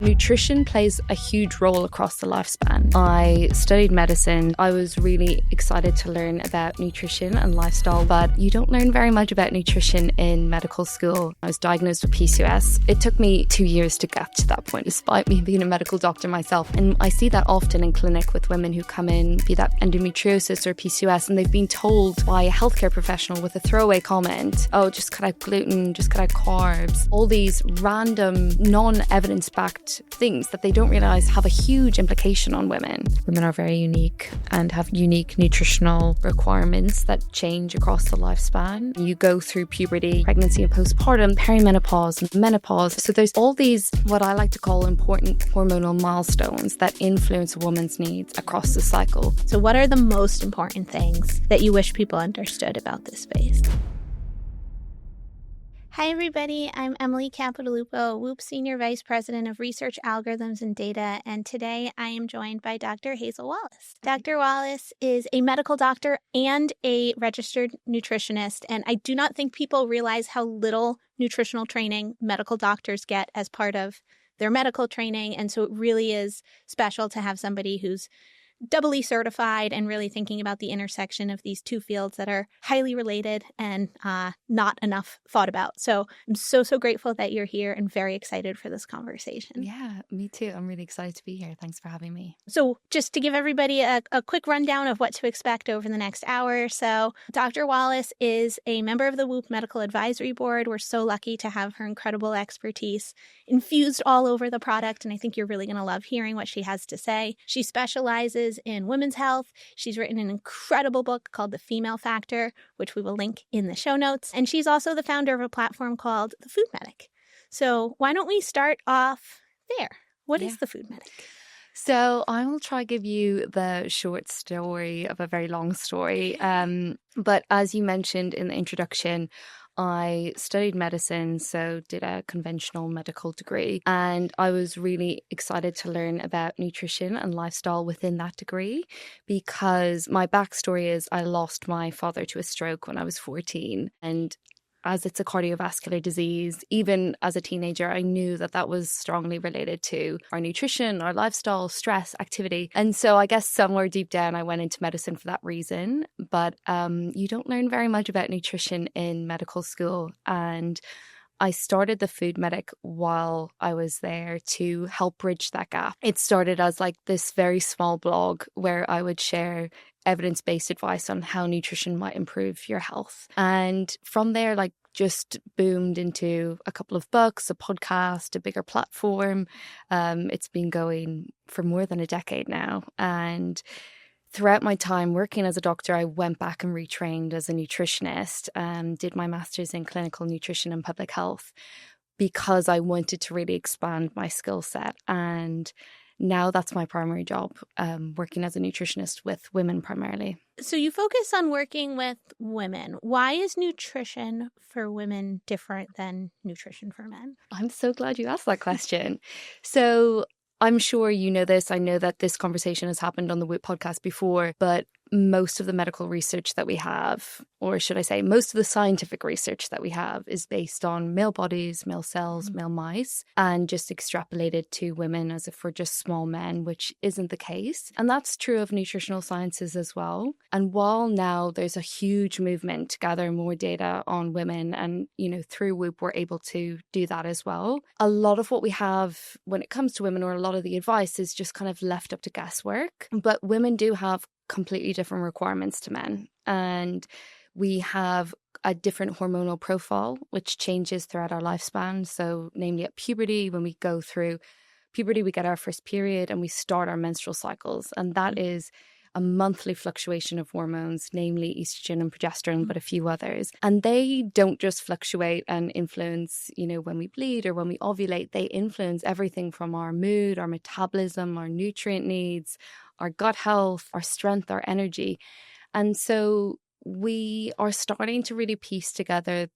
Nutrition plays a huge role across the lifespan. I studied medicine. I was really excited to learn about nutrition and lifestyle, but you don't learn very much about nutrition in medical school. I was diagnosed with PCOS. It took me 2 years to get to that point, despite me being a medical doctor myself. And I see that often in clinic with women who come in, be that endometriosis or PCOS, and they've been told by a healthcare professional with a throwaway comment, oh, just cut out gluten, just cut out carbs, all these random, non-evidence-backed things that they don't realize have a huge implication on women. Women are very unique and have unique nutritional requirements that change across the lifespan. You go through puberty, pregnancy and postpartum, perimenopause, and menopause. So there's all these, what I like to call important hormonal milestones that influence a woman's needs across the cycle. So what are the most important things that you wish people understood about this space? Hi, everybody. I'm Emily Capodilupo, WHOOP Senior Vice President of Research Algorithms and Data, and today I am joined by Dr. Hazel Wallace. Dr. Wallace is a medical doctor and a registered nutritionist, and I do not think people realize how little nutritional training medical doctors get as part of their medical training, and so it really is special to have somebody who's doubly certified and really thinking about the intersection of these two fields that are highly related and not enough thought about. So I'm so grateful that you're here and very excited for this conversation. Yeah, me too. I'm really excited to be here. Thanks for having me. So just to give everybody a quick rundown of what to expect over the next hour or so, Dr. Wallace is a member of the WHOOP Medical Advisory Board. We're so lucky to have her incredible expertise infused all over the product, and I think you're really going to love hearing what she has to say. She specializes in women's health. She's written an incredible book called The Female Factor, which we will link in the show notes. And she's also the founder of a platform called The Food Medic. So why don't we start off there? What is The Food Medic? So I will try to give you the short story of a very long story. But as you mentioned in the introduction, I studied medicine, so did a conventional medical degree, and I was really excited to learn about nutrition and lifestyle within that degree because my backstory is I lost my father to a stroke when I was 14, and as it's a cardiovascular disease, even as a teenager, I knew that that was strongly related to our nutrition, our lifestyle, stress, activity. And so I guess somewhere deep down, I went into medicine for that reason. But you don't learn very much about nutrition in medical school. And I started the Food Medic while I was there to help bridge that gap. It started as like this very small blog where I would share evidence-based advice on how nutrition might improve your health. And from there, like just boomed into a couple of books, a podcast, a bigger platform. It's been going for more than a decade now. And throughout my time working as a doctor, I went back and retrained as a nutritionist, did my master's in clinical nutrition and public health because I wanted to really expand my skill set. And now that's my primary job, working as a nutritionist with women primarily. So you focus on working with women. Why is nutrition for women different than nutrition for men? I'm so glad you asked that question. So I'm sure you know this. I know that this conversation has happened on the WHOOP podcast before, but most of the medical research that we have, or should I say, most of the scientific research that we have is based on male bodies, male cells, male mice, and just extrapolated to women as if we're just small men, which isn't the case. And that's true of nutritional sciences as well. And while now there's a huge movement to gather more data on women, and, you know, through WHOOP, we're able to do that as well. A lot of what we have when it comes to women, or a lot of the advice, is just kind of left up to guesswork. But women do have completely different requirements to men, and we have a different hormonal profile which changes throughout our lifespan. So namely at puberty, when we go through puberty, we get our first period and we start our menstrual cycles, and that is a monthly fluctuation of hormones, namely estrogen and progesterone, but a few others. And they don't just fluctuate and influence, you know, when we bleed or when we ovulate. They influence everything from our mood, our metabolism, our nutrient needs, our gut health, our strength, our energy. And so we are starting to really piece together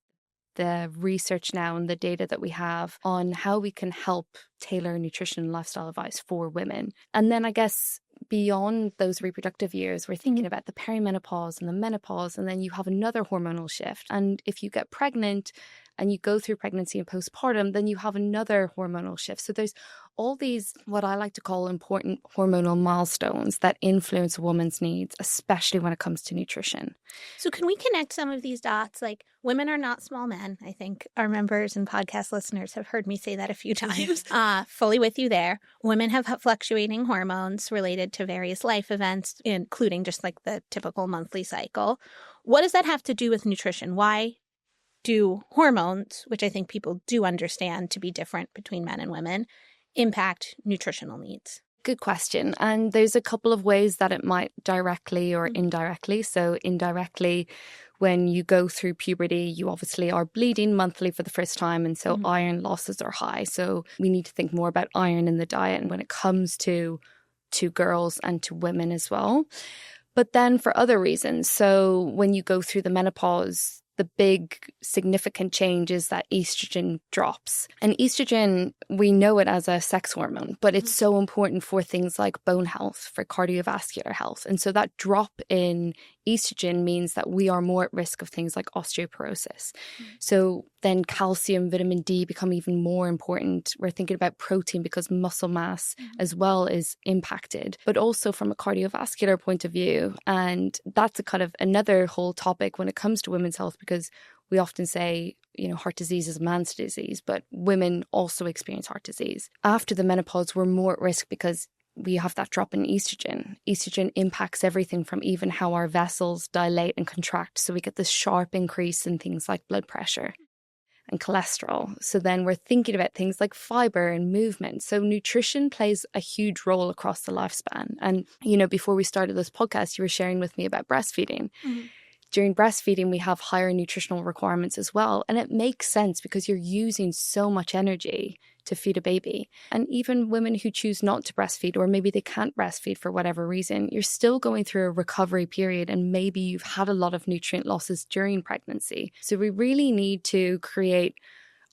the research now and the data that we have on how we can help tailor nutrition and lifestyle advice for women. And then I guess beyond those reproductive years, we're thinking about the perimenopause and the menopause, and then you have another hormonal shift. And if you get pregnant and you go through pregnancy and postpartum, then you have another hormonal shift. So there's all these, what I like to call important hormonal milestones that influence a woman's needs, especially when it comes to nutrition. So can we connect some of these dots? Like, women are not small men. I think our members and podcast listeners have heard me say that a few times. Fully with you there. Women have fluctuating hormones related to various life events, including just like the typical monthly cycle. What does that have to do with nutrition? Why do hormones, which I think people do understand to be different between men and women, impact nutritional needs? Good question. And there's a couple of ways that it might directly or indirectly. So indirectly, when you go through puberty, you obviously are bleeding monthly for the first time. And so iron losses are high. So we need to think more about iron in the diet. And when it comes to girls and to women as well. But then for other reasons, so when you go through the menopause, the big significant change is that estrogen drops. And estrogen, we know it as a sex hormone, but it's so important for things like bone health, for cardiovascular health. And so that drop in estrogen means that we are more at risk of things like osteoporosis. So then calcium, vitamin D become even more important. We're thinking about protein because muscle mass as well is impacted, but also from a cardiovascular point of view. And that's a kind of another whole topic when it comes to women's health, because we often say, you know, heart disease is a man's disease, but women also experience heart disease. After the menopause, we're more at risk because we have that drop in estrogen. Estrogen impacts everything from even how our vessels dilate and contract. So we get this sharp increase in things like blood pressure and cholesterol. So then we're thinking about things like fiber and movement. So nutrition plays a huge role across the lifespan. And, you know, before we started this podcast, you were sharing with me about breastfeeding. During breastfeeding, we have higher nutritional requirements as well. And it makes sense because you're using so much energy to feed a baby. And even women who choose not to breastfeed, or maybe they can't breastfeed for whatever reason, you're still going through a recovery period, and maybe you've had a lot of nutrient losses during pregnancy. So we really need to create,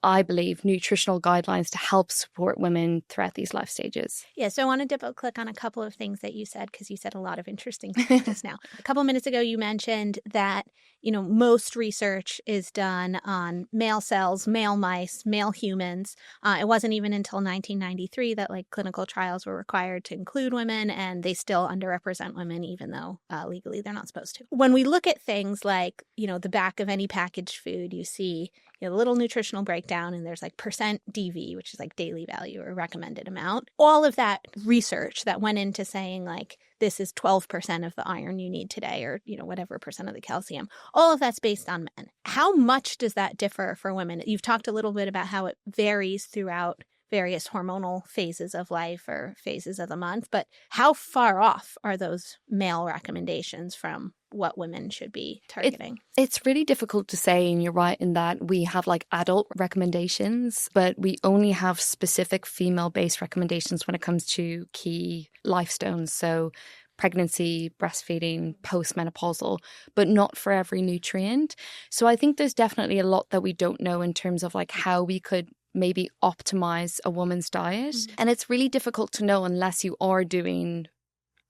I believe, nutritional guidelines to help support women throughout these life stages. Yeah, so I want to double click on a couple of things that you said, because you said a lot of interesting things just now. A couple minutes ago, you mentioned that, you know, most research is done on male cells, male mice, male humans. It wasn't even until 1993 that like clinical trials were required to include women, and they still underrepresent women, even though legally they're not supposed to. When we look at things like, you know, the back of any packaged food, you see, you know, a little nutritional breakdown, and there's like percent DV, which is like daily value or recommended amount. All of that research that went into saying like, this is 12% of the iron you need today, or, you know, whatever percent of the calcium. All of that's based on men. How much does that differ for women? You've talked a little bit about how it varies throughout various hormonal phases of life or phases of the month, but how far off are those male recommendations from what women should be targeting? It's really difficult to say, and you're right in that we have like adult recommendations, but we only have specific female-based recommendations when it comes to key life stones. So pregnancy, breastfeeding, postmenopausal, but not for every nutrient. So I think there's definitely a lot that we don't know in terms of like how we could maybe optimize a woman's diet. And it's really difficult to know unless you are doing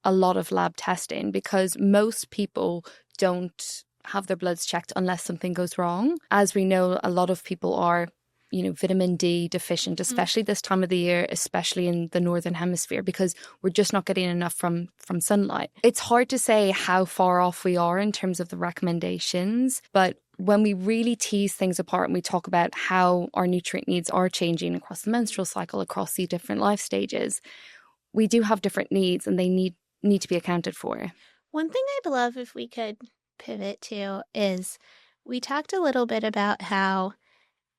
a lot of lab testing, because most people don't have their bloods checked unless something goes wrong. As we know, a lot of people are, you know, vitamin D deficient, especially this time of the year, especially in the Northern Hemisphere, because we're just not getting enough from sunlight. It's hard to say how far off we are in terms of the recommendations, but when we really tease things apart and we talk about how our nutrient needs are changing across the menstrual cycle, across the different life stages, we do have different needs, and they need to be accounted for. One thing I'd love if we could pivot to is, we talked a little bit about how,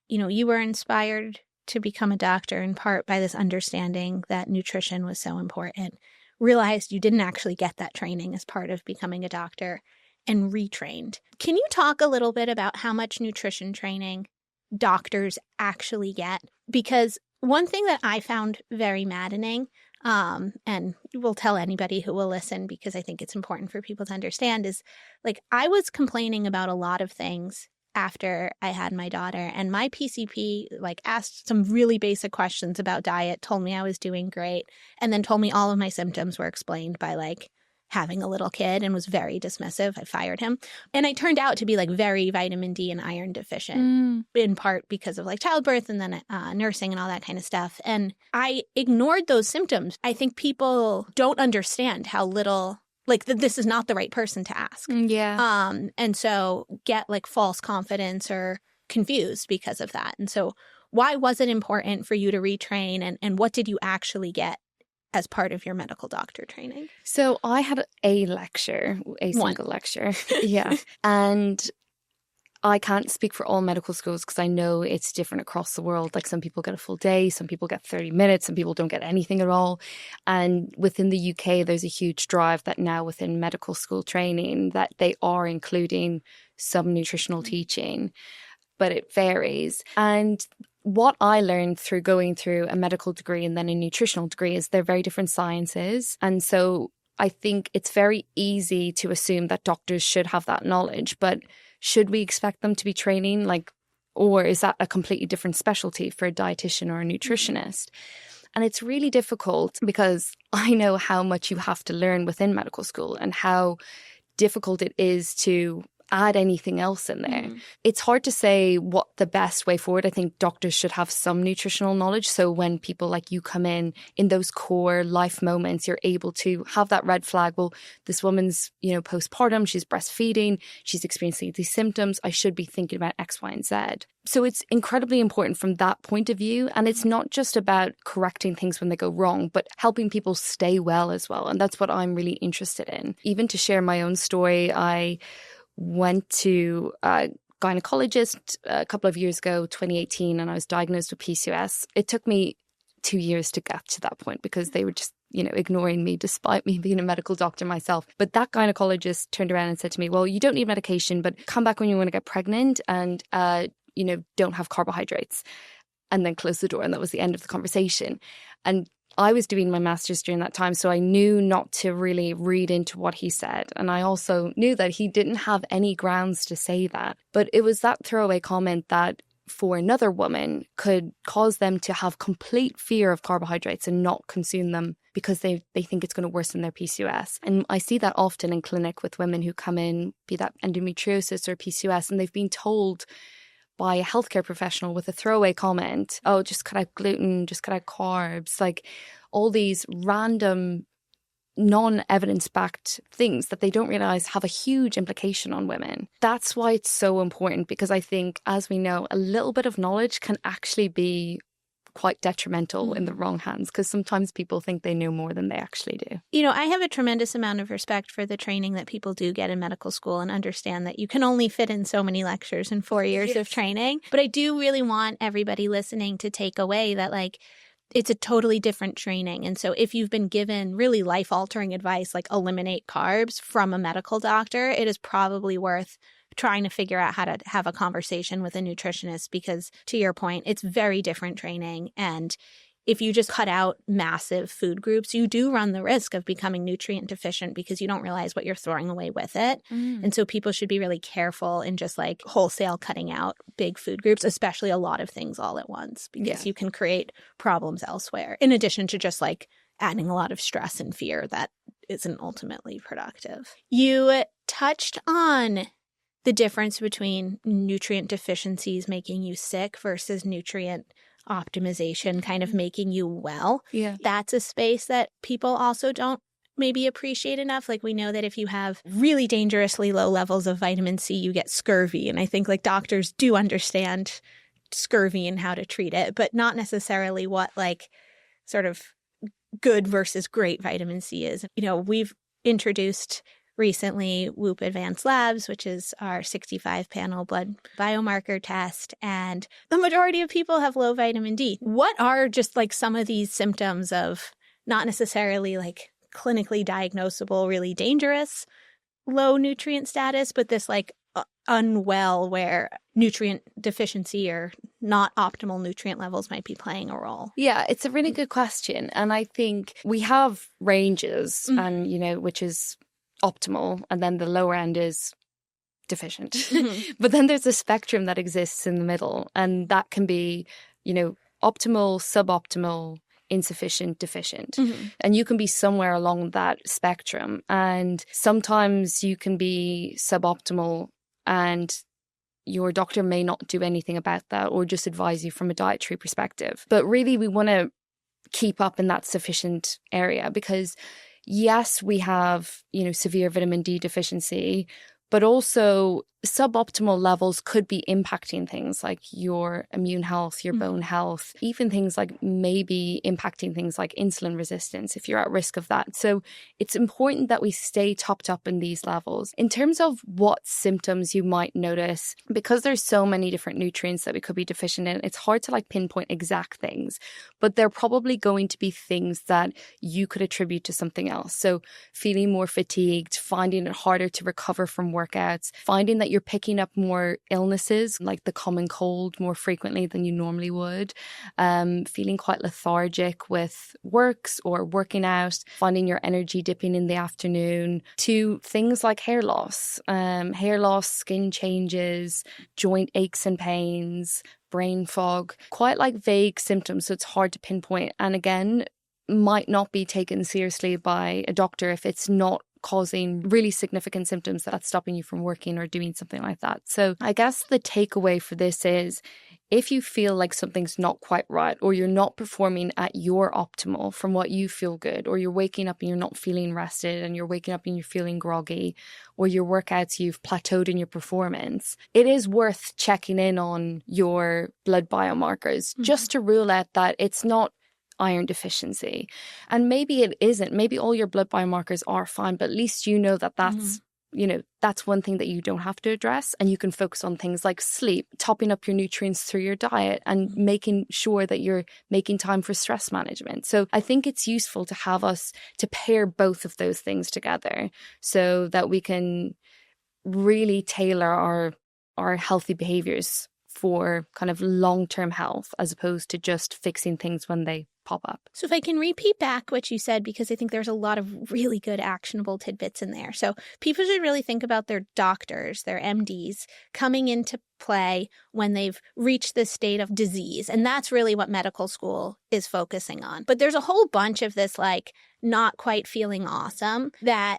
you know, you were inspired to become a doctor in part by this understanding that nutrition was so important, realized you didn't actually get that training as part of becoming a doctor, and retrained. Can you talk a little bit about how much nutrition training doctors actually get? Because one thing that I found very maddening, and we'll tell anybody who will listen because I think it's important for people to understand, is like, I was complaining about a lot of things after I had my daughter, and my PCP like asked some really basic questions about diet, told me I was doing great, and then told me all of my symptoms were explained by like having a little kid and was very dismissive. I fired him. And I turned out to be like very vitamin D and iron deficient, in part because of like childbirth and then nursing and all that kind of stuff. And I ignored those symptoms. I think people don't understand how little, like this is not the right person to ask. Yeah. And so get like false confidence or confused because of that. And so why was it important for you to retrain, and what did you actually get as part of your medical doctor training? So I had a single lecture. Yeah. And I can't speak for all medical schools because I know it's different across the world. Like some people get a full day, some people get 30 minutes, some people don't get anything at all. And within the UK, there's a huge drive that now within medical school training that they are including some nutritional teaching, but it varies. And what I learned through going through a medical degree and then a nutritional degree is they're very different sciences. And so I think it's very easy to assume that doctors should have that knowledge, but should we expect them to be training or is that a completely different specialty for a dietitian or a nutritionist? And it's really difficult because I know how much you have to learn within medical school and how difficult it is to add anything else in there. It's hard to say what the best way forward. I think doctors should have some nutritional knowledge. So when people like you come in those core life moments, you're able to have that red flag. Well, this woman's, postpartum, she's breastfeeding, she's experiencing these symptoms. I should be thinking about X, Y, and Z. So it's incredibly important from that point of view. And it's not just about correcting things when they go wrong, but helping people stay well as well. And that's what I'm really interested in. Even to share my own story, I went to a gynecologist a couple of years ago, 2018, and I was diagnosed with PCOS. It took me 2 years to get to that point because they were just, ignoring me despite me being a medical doctor myself. But that gynecologist turned around and said to me, well, you don't need medication, but come back when you want to get pregnant and, don't have carbohydrates. And then close the door. And that was the end of the conversation. And I was doing my master's during that time, so I knew not to really read into what he said. And I also knew that he didn't have any grounds to say that. But it was that throwaway comment that for another woman could cause them to have complete fear of carbohydrates and not consume them because they think it's going to worsen their PCOS. And I see that often in clinic with women who come in, be that endometriosis or PCOS, and they've been told by a healthcare professional with a throwaway comment, oh, just cut out gluten, just cut out carbs, like all these random non-evidence-backed things that they don't realize have a huge implication on women. That's why it's so important, because I think, as we know, a little bit of knowledge can actually be quite detrimental in the wrong hands, because sometimes people think they know more than they actually do. I have a tremendous amount of respect for the training that people do get in medical school and understand that you can only fit in so many lectures in 4 years of training. But I do really want everybody listening to take away that, it's a totally different training. And so if you've been given really life-altering advice, like eliminate carbs from a medical doctor, it is probably worth trying to figure out how to have a conversation with a nutritionist, because to your point, it's very different training. And if you just cut out massive food groups, you do run the risk of becoming nutrient deficient because you don't realize what you're throwing away with it. And so people should be really careful in just wholesale cutting out big food groups, especially a lot of things all at once, because you can create problems elsewhere, in addition to just adding a lot of stress and fear that isn't ultimately productive. You touched on the difference between nutrient deficiencies making you sick versus nutrient optimization kind of making you well. Yeah. That's a space that people also don't maybe appreciate enough. We know that if you have really dangerously low levels of vitamin C, you get scurvy. And I think doctors do understand scurvy and how to treat it, but not necessarily what sort of good versus great vitamin C is. We've introduced recently Whoop Advanced Labs, which is our 65-panel blood biomarker test, and the majority of people have low vitamin D. What are just some of these symptoms of not necessarily clinically diagnosable, really dangerous low nutrient status, but this unwell where nutrient deficiency or not optimal nutrient levels might be playing a role? Yeah, it's a really good question. And I think we have ranges and, which is optimal, and then the lower end is deficient. But then there's a spectrum that exists in the middle, and that can be, optimal, suboptimal, insufficient, deficient. And you can be somewhere along that spectrum. And sometimes you can be suboptimal and your doctor may not do anything about that or just advise you from a dietary perspective. But really, we want to keep up in that sufficient area because, yes, we have, severe vitamin D deficiency, but also suboptimal levels could be impacting things like your immune health, your bone health, even things like maybe impacting things like insulin resistance if you're at risk of that. So it's important that we stay topped up in these levels. In terms of what symptoms you might notice, because there's so many different nutrients that we could be deficient in, it's hard to pinpoint exact things, but they're probably going to be things that you could attribute to something else. So feeling more fatigued, finding it harder to recover from workouts, finding that you're picking up more illnesses like the common cold more frequently than you normally would, feeling quite lethargic with works or working out, finding your energy dipping in the afternoon, to things like hair loss, skin changes, joint aches and pains, brain fog, quite vague symptoms. So it's hard to pinpoint. And again, might not be taken seriously by a doctor if it's not causing really significant symptoms that's stopping you from working or doing something like that. So I guess the takeaway for this is, if you feel like something's not quite right, or you're not performing at your optimal from what you feel good, or you're waking up and you're not feeling rested, and you're waking up and you're feeling groggy, or your workouts, you've plateaued in your performance, it is worth checking in on your blood biomarkers just to rule out that it's not iron deficiency. And maybe it isn't. Maybe all your blood biomarkers are fine, but at least you know that that's that's one thing that you don't have to address, and you can focus on things like sleep, topping up your nutrients through your diet, and making sure that you're making time for stress management. So I think it's useful to have us to pair both of those things together so that we can really tailor our healthy behaviors for kind of long-term health, as opposed to just fixing things when they pop up. So if I can repeat back what you said, because I think there's a lot of really good actionable tidbits in there. So people should really think about their doctors, their MDs, coming into play when they've reached this state of disease. And that's really what medical school is focusing on. But there's a whole bunch of this not quite feeling awesome that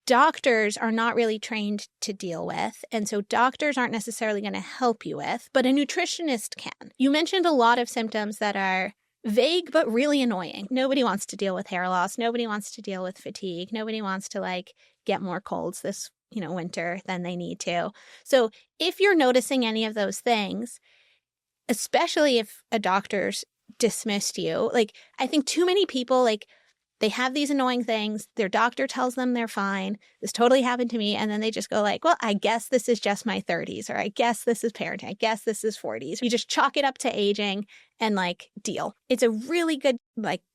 doctors are not really trained to deal with. And so doctors aren't necessarily going to help you with, but a nutritionist can. You mentioned a lot of symptoms that are vague, but really annoying. Nobody wants to deal with hair loss. Nobody wants to deal with fatigue. Nobody wants to get more colds this, winter than they need to. So if you're noticing any of those things, especially if a doctor's dismissed you, I think too many people, they have these annoying things. Their doctor tells them they're fine. This totally happened to me. And then they just go well, I guess this is just my 30s, or I guess this is parenting. I guess this is 40s. You just chalk it up to aging and deal. It's a really good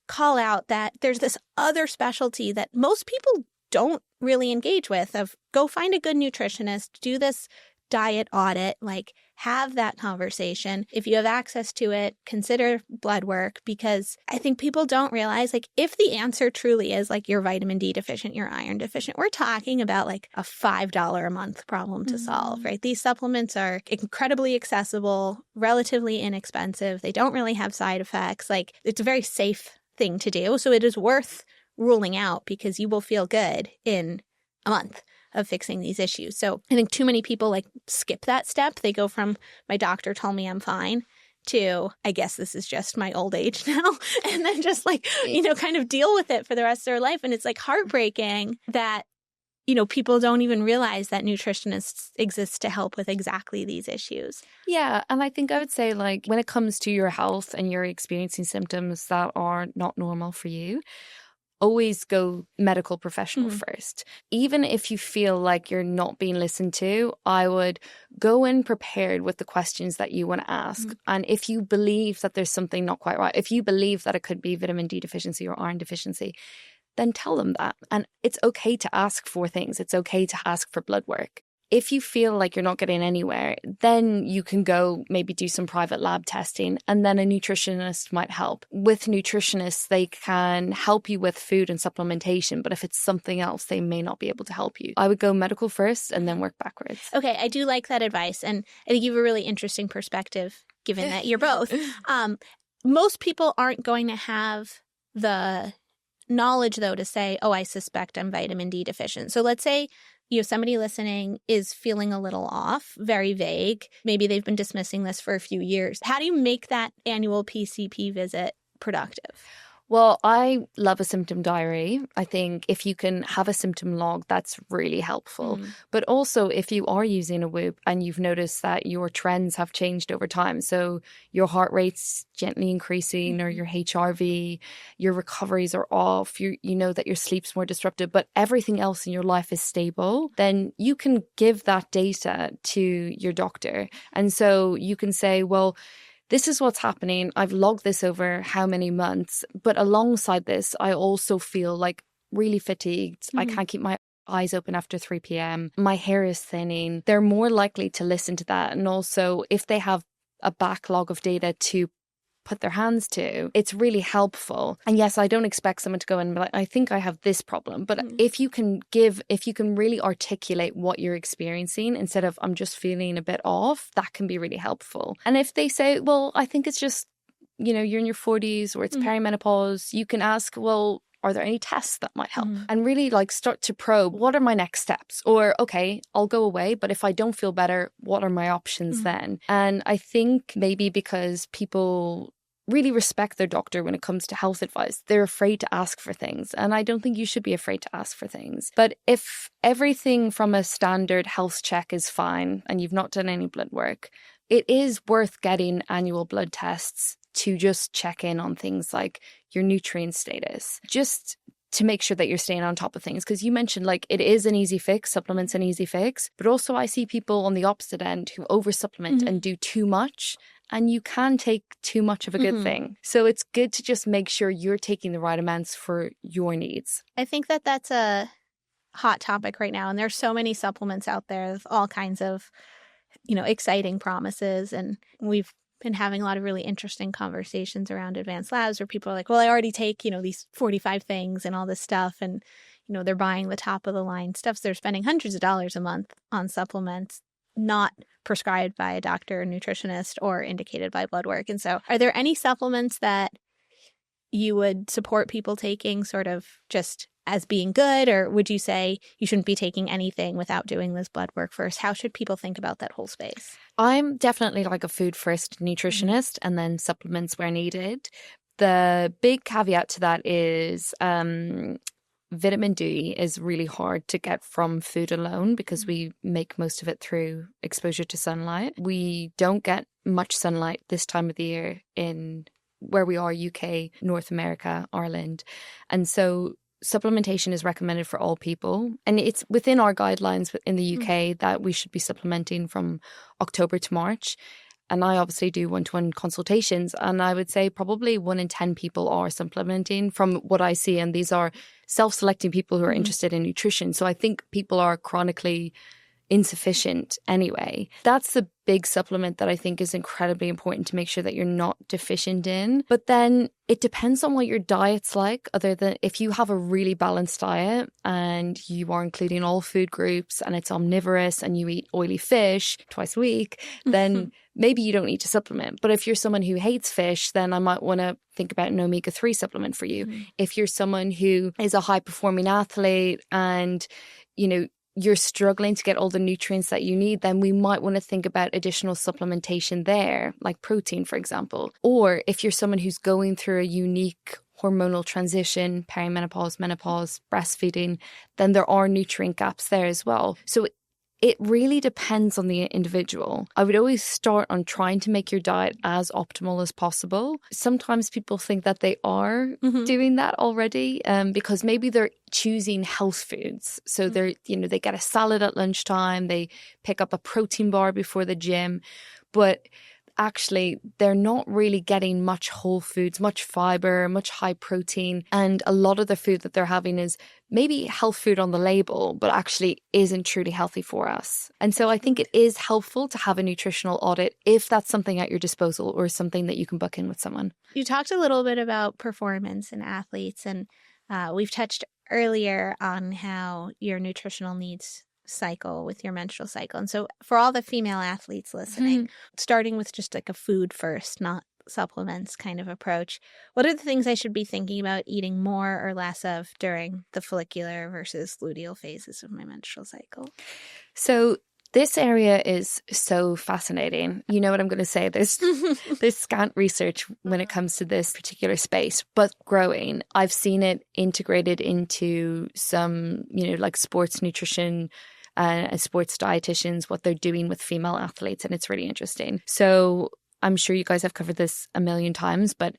call out that there's this other specialty that most people don't really engage with, of go find a good nutritionist, do this diet audit, have that conversation. If you have access to it, consider blood work, because I think people don't realize, if the answer truly is you're vitamin D deficient, you're iron deficient, we're talking about a $5 a month problem to solve, right? These supplements are incredibly accessible, relatively inexpensive. They don't really have side effects. It's a very safe thing to do. So it is worth ruling out, because you will feel good in a month of fixing these issues. So I think too many people skip that step. They go from my doctor told me I'm fine to I guess this is just my old age now, and then just kind of deal with it for the rest of their life. And it's heartbreaking that people don't even realize that nutritionists exist to help with exactly these issues. Yeah. And I think I would say when it comes to your health and you're experiencing symptoms that are not normal for you, always go medical professional first. Even if you feel like you're not being listened to, I would go in prepared with the questions that you want to ask. And if you believe that there's something not quite right, if you believe that it could be vitamin D deficiency or iron deficiency, then tell them that. And it's okay to ask for things. It's okay to ask for blood work. If you feel like you're not getting anywhere, then you can go maybe do some private lab testing, and then a nutritionist might help. With nutritionists, they can help you with food and supplementation, but if it's something else, they may not be able to help you. I would go medical first and then work backwards. Okay, I do like that advice, and I think you have a really interesting perspective, given that you're both. most people aren't going to have the knowledge, though, to say, oh, I suspect I'm vitamin D deficient. So let's say somebody listening is feeling a little off, very vague. Maybe they've been dismissing this for a few years. How do you make that annual PCP visit productive? Well, I love a symptom diary. I think if you can have a symptom log, that's really helpful. But also if you are using a Whoop and you've noticed that your trends have changed over time, so your heart rate's gently increasing or your HRV, your recoveries are off, you know that your sleep's more disrupted, but everything else in your life is stable, then you can give that data to your doctor. And so you can say, well, this is what's happening. I've logged this over how many months. But alongside this, I also feel like really fatigued. I can't keep my eyes open after 3 p.m. My hair is thinning. They're more likely to listen to that. And also, if they have a backlog of data to put their hands to, it's really helpful. And yes, I don't expect someone to go and be like, I think I have this problem. But if you can really articulate what you're experiencing instead of I'm just feeling a bit off, that can be really helpful. And if they say, well, I think it's just, you're in your 40s or it's perimenopause, you can ask, well, are there any tests that might help? And really start to probe, what are my next steps? Or, okay, I'll go away, but if I don't feel better, what are my options then? And I think maybe because people really respect their doctor when it comes to health advice, they're afraid to ask for things. And I don't think you should be afraid to ask for things. But if everything from a standard health check is fine and you've not done any blood work, it is worth getting annual blood tests to just check in on things like your nutrient status, just to make sure that you're staying on top of things. Because you mentioned it is an easy fix, supplements an easy fix, but also I see people on the opposite end who over supplement and do too much, and you can take too much of a good thing. So it's good to just make sure you're taking the right amounts for your needs. I think that that's a hot topic right now, and there's so many supplements out there with all kinds of exciting promises, and we've been having a lot of really interesting conversations around advanced labs where people are like, well, I already take, these 45 things and all this stuff. And, they're buying the top of the line stuff. So they're spending hundreds of dollars a month on supplements not prescribed by a doctor or nutritionist or indicated by blood work. And so are there any supplements that you would support people taking sort of just as being good, or would you say you shouldn't be taking anything without doing this blood work first? How should people think about that whole space? I'm definitely a food first nutritionist and then supplements where needed. The big caveat to that is vitamin D is really hard to get from food alone because we make most of it through exposure to sunlight. We don't get much sunlight this time of the year in where we are, UK, North America, Ireland. And so supplementation is recommended for all people. And it's within our guidelines in the UK that we should be supplementing from October to March. And I obviously do one-to-one consultations. And I would say probably 1 in 10 people are supplementing from what I see. And these are self-selecting people who are interested in nutrition. So I think people are chronically insufficient anyway. That's the big supplement that I think is incredibly important to make sure that you're not deficient in. But then it depends on what your diet's like, other than if you have a really balanced diet and you are including all food groups and it's omnivorous and you eat oily fish twice a week, then maybe you don't need to supplement. But if you're someone who hates fish, then I might want to think about an omega-3 supplement for you. If you're someone who is a high-performing athlete and, you're struggling to get all the nutrients that you need, then we might want to think about additional supplementation there, like protein, for example. Or if you're someone who's going through a unique hormonal transition, perimenopause, menopause, breastfeeding, then there are nutrient gaps there as well. So it really depends on the individual. I would always start on trying to make your diet as optimal as possible. Sometimes people think that they are doing that already because maybe they're choosing health foods. So they're, they get a salad at lunchtime, they pick up a protein bar before the gym, but actually they're not really getting much whole foods, much fiber, much high protein. And a lot of the food that they're having is maybe health food on the label, but actually isn't truly healthy for us. And so I think it is helpful to have a nutritional audit if that's something at your disposal or something that you can book in with someone. You talked a little bit about performance in athletes, and we've touched earlier on how your nutritional needs cycle with your menstrual cycle. And so for all the female athletes listening, starting with just a food first, not supplements kind of approach. What are the things I should be thinking about eating more or less of during the follicular versus luteal phases of my menstrual cycle? So this area is so fascinating. You know what I'm going to say? There's scant research when it comes to this particular space, but growing. I've seen it integrated into some, like sports nutrition and sports dietitians, what they're doing with female athletes, and it's really interesting. So I'm sure you guys have covered this a million times, but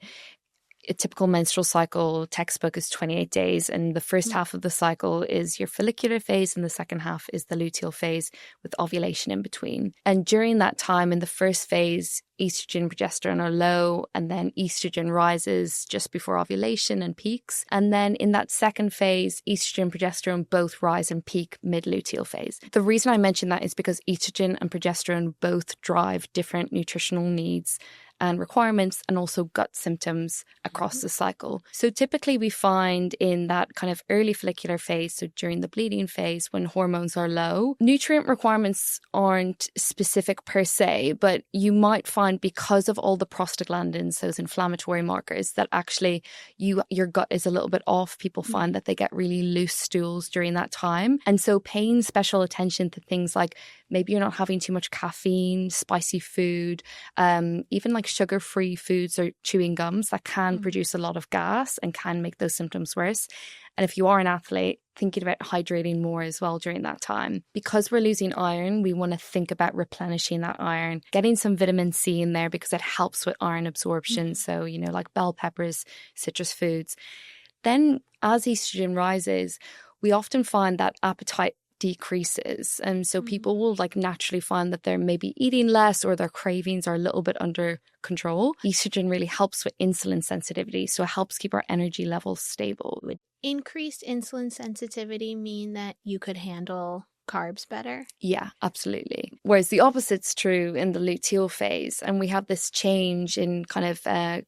a typical menstrual cycle textbook is 28 days, and the first half of the cycle is your follicular phase and the second half is the luteal phase with ovulation in between. And during that time, in the first phase, estrogen and progesterone are low, and then estrogen rises just before ovulation and peaks. And then in that second phase, estrogen and progesterone both rise and peak mid-luteal phase. The reason I mention that is because estrogen and progesterone both drive different nutritional needs and requirements, and also gut symptoms across the cycle. So typically we find in that kind of early follicular phase, so during the bleeding phase when hormones are low, nutrient requirements aren't specific per se, but you might find because of all the prostaglandins, those inflammatory markers, that actually your gut is a little bit off. People find that they get really loose stools during that time. And so paying special attention to things like maybe you're not having too much caffeine, spicy food, even like sugar-free foods or chewing gums that can produce a lot of gas and can make those symptoms worse. And if you are an athlete, thinking about hydrating more as well during that time. Because we're losing iron, we want to think about replenishing that iron, getting some vitamin C in there because it helps with iron absorption. So, like bell peppers, citrus foods. Then as estrogen rises, we often find that appetite decreases. And so people will naturally find that they're maybe eating less or their cravings are a little bit under control. Estrogen really helps with insulin sensitivity. So it helps keep our energy levels stable. Would increased insulin sensitivity mean that you could handle carbs better? Yeah, absolutely. Whereas the opposite's true in the luteal phase. And we have this change in kind of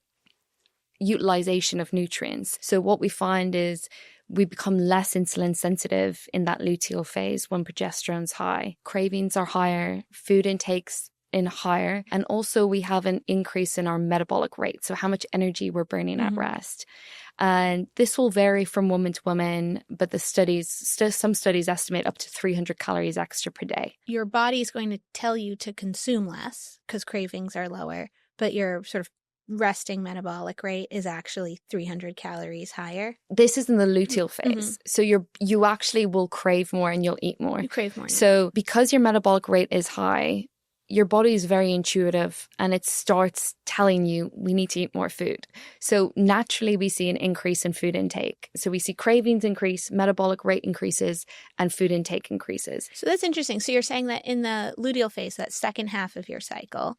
utilization of nutrients. So what we find is we become less insulin sensitive in that luteal phase when progesterone's high. Cravings are higher, food intake's in higher, and also we have an increase in our metabolic rate, so how much energy we're burning at rest. And this will vary from woman to woman, but some studies estimate up to 300 calories extra per day. Your body's going to tell you to consume less because cravings are lower, but your sort of resting metabolic rate is actually 300 calories higher. This is in the luteal phase. So you actually will crave more and you'll eat more. You crave more. So because your metabolic rate is high, your body is very intuitive and it starts telling you we need to eat more food. So naturally we see an increase in food intake. So we see cravings increase, metabolic rate increases, and food intake increases. So that's interesting. So you're saying that in the luteal phase, that second half of your cycle,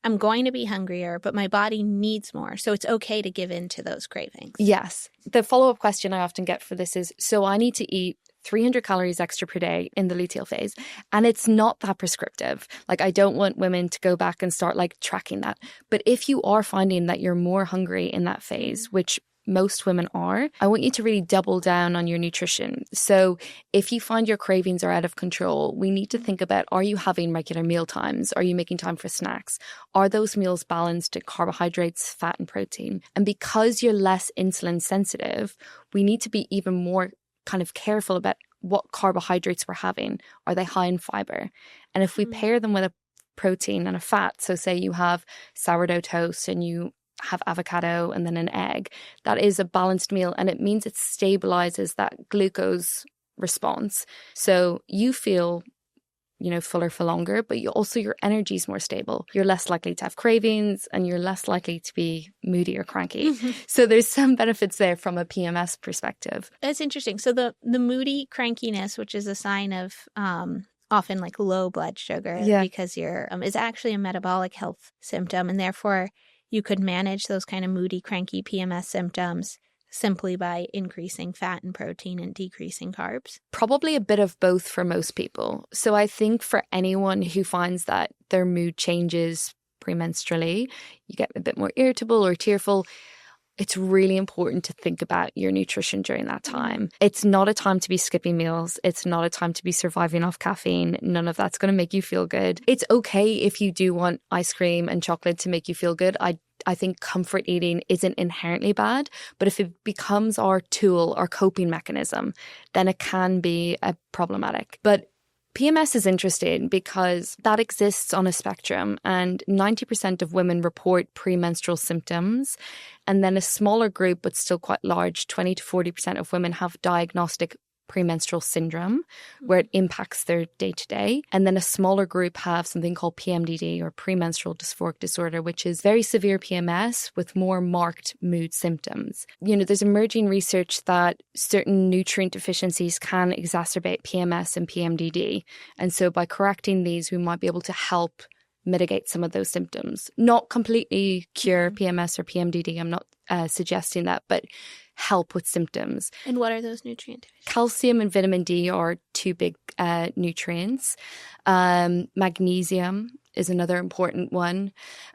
I'm going to be hungrier, but my body needs more. So it's okay to give in to those cravings. Yes. The follow-up question I often get for this is, so I need to eat 300 calories extra per day in the luteal phase. And it's not that prescriptive. I don't want women to go back and start tracking that. But if you are finding that you're more hungry in that phase, which most women are, I want you to really double down on your nutrition. So if you find your cravings are out of control, we need to think about, are you having regular meal times? Are you making time for snacks? Are those meals balanced in carbohydrates, fat, and protein? And because you're less insulin sensitive, we need to be even more kind of careful about what carbohydrates we're having. Are they high in fiber? And if we pair them with a protein and a fat, so say you have sourdough toast and you have avocado and then an egg, that is a balanced meal, and it means it stabilizes that glucose response. So you feel, fuller for longer, but your energy is more stable. You're less likely to have cravings and you're less likely to be moody or cranky. So there's some benefits there from a PMS perspective. That's interesting. So the moody crankiness, which is a sign of often low blood sugar because you're is actually a metabolic health symptom, and therefore you could manage those kind of moody, cranky PMS symptoms simply by increasing fat and protein and decreasing carbs? Probably a bit of both for most people. So I think for anyone who finds that their mood changes premenstrually, you get a bit more irritable or tearful, it's really important to think about your nutrition during that time. It's not a time to be skipping meals. It's not a time to be surviving off caffeine. None of that's going to make you feel good. It's okay if you do want ice cream and chocolate to make you feel good. I think comfort eating isn't inherently bad, but if it becomes our tool, our coping mechanism, then it can be problematic. But PMS is interesting because that exists on a spectrum, and 90% of women report premenstrual symptoms. And then a smaller group, but still quite large, 20 to 40% of women have diagnostic premenstrual syndrome, where it impacts their day-to-day. And then a smaller group have something called PMDD, or premenstrual dysphoric disorder, which is very severe PMS with more marked mood symptoms. There's emerging research that certain nutrient deficiencies can exacerbate PMS and PMDD. And so by correcting these, we might be able to help mitigate some of those symptoms. Not completely cure PMS or PMDD, I'm not suggesting that, but help with symptoms. And what are those nutrient deficiencies? Calcium and vitamin D are two big nutrients. Magnesium is another important one.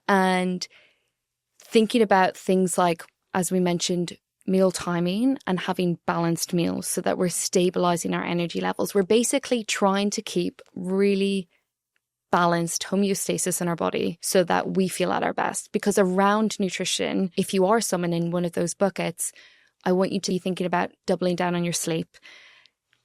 And thinking about things like, as we mentioned, meal timing and having balanced meals so that we're stabilizing our energy levels. We're basically trying to keep really balanced homeostasis in our body so that we feel at our best. Because around nutrition, if you are someone in one of those buckets, I want you to be thinking about doubling down on your sleep,